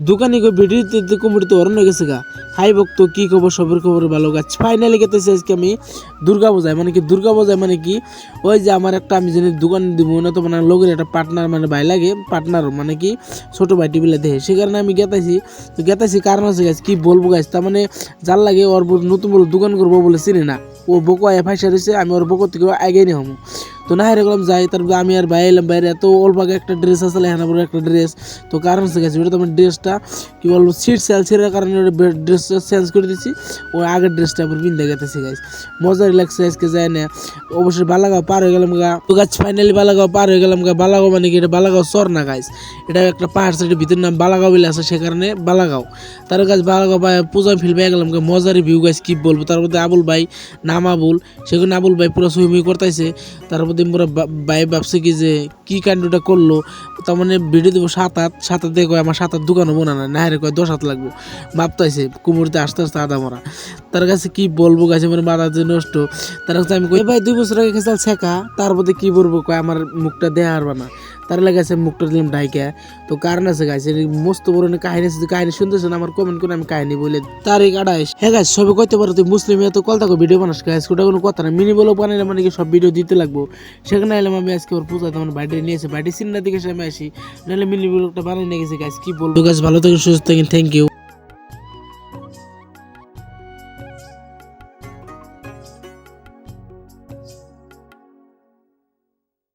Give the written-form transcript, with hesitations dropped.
দোকানি কই ভিডিওতে কমিটিতে অরণ হয়ে গেছে গা। হাই ভক্ত কি খবর, সবের খবর ভালো গাছ। ফাইনালি গেতেছে আজকে আমি দুর্গা পূজায়, মানে কি দুর্গা পূজায় মানে কি ওই যে আমার একটা আমি যিনি দোকান দিব না তো মানে লোকের একটা পার্টনার মানে ভাই লাগে, পার্টনার মানে কি ছোট ভাই টিভিলে দেখে, সে কারণে আমি গেতাইছি। তো গেতাইছি কারণ আছে গাছ কি বলবো গাছ, তার মানে যার লাগে ওর নতুন বলে দোকান করবো বলে চিনি না, ও বকো আয় ফাইসা রয়েছে, আমি ওর বকো থেকে আগে নিয়ে হবো। তো না হেরে গেলাম যাই, তারপরে আমি আর ভাই এলাম বাইরে, এত অল্প আগে একটা ড্রেস আসলে হ্যাঁ বড় একটা ড্রেস। তো কারণ হচ্ছে গেছে ওটা তোমার ড্রেসটা কি বলবো সিট সেল ছেড়ার কারণে ড্রেসটা চেঞ্জ করে দিচ্ছি, ওই আগের ড্রেসটা আবার পিন্ধে গেতেছি গাইস। মজার লাগছে আজকে যায় না। অবশ্যই বালাগাঁও পার হয়ে গেলাম গা, তো গাছ ফাইনালি বালাগাঁও পার হয়ে গেলাম গা। বালাগাঁও মানে কি এটা বালাগাঁও চর না গাইস, এটা একটা পাহাড় সাইডের ভিতর নাম বালাগাঁও বলে আছে, সে কারণে বালাগাঁও। তার গাছ বালাগাঁও পূজা ফিল পেয়ে গেলাম গা, মজারই ভিউ গাইস কি বলবো। তার মধ্যে আবুল ভাই, নাম আবুল, সেখানে আবুল ভাই পুরো সুইমিং করতেছে। তার মধ্যে পুরো ভাই ভাবছে কি যে কি কাণ্ডটা করলো, তার মানে ভিডিও দেবো 7 হাত দিয়ে কয় আমার 7 হাত দোকানও বোনা না রে কয় 10 হাত লাগবো, ভাবতাইছে কুমুরতে আস্তে আস্তে আদা মরা। তার কাছে কি বলবো গাছে মানে মাথা যে নষ্ট। তার কাছে আমি কই ভাই 2 বছর আগে খেসাল শেখা, তার মধ্যে কি বলবো কয় আমার মুখটা দেয়া হারবা না, তার লাগাছে মুখটা দিলাম ডাইকা। তো কারণ আছে গাছ মস্ত বড় কাহিনী আছে, কাহিনী শুনতেছেন আমার কমেন্ট করে আমি কাহিনী বলে তারিখ 28। হ্যাঁ গাছ সবে কইতে পারো তুই মুসলিম এত কলতা ভিডিও বানাস গাছ, ওটা কোনো কথা না, মিনি বলেও বানাইলে মানে কি সব ভিডিও দিতে লাগবো। সেখানে এলাম আমি আজকে ওর পূজা তোমার বাইরে নিয়েছে, বাইরে সিন্না দিকে আমি আসি, নাহলে মিনি ব্লগটা বানাই নিয়ে গেছে গাছ কি বলবো গাছ। ভালো থাকেন, সুস্থ থাকেন, থ্যাংক ইউ।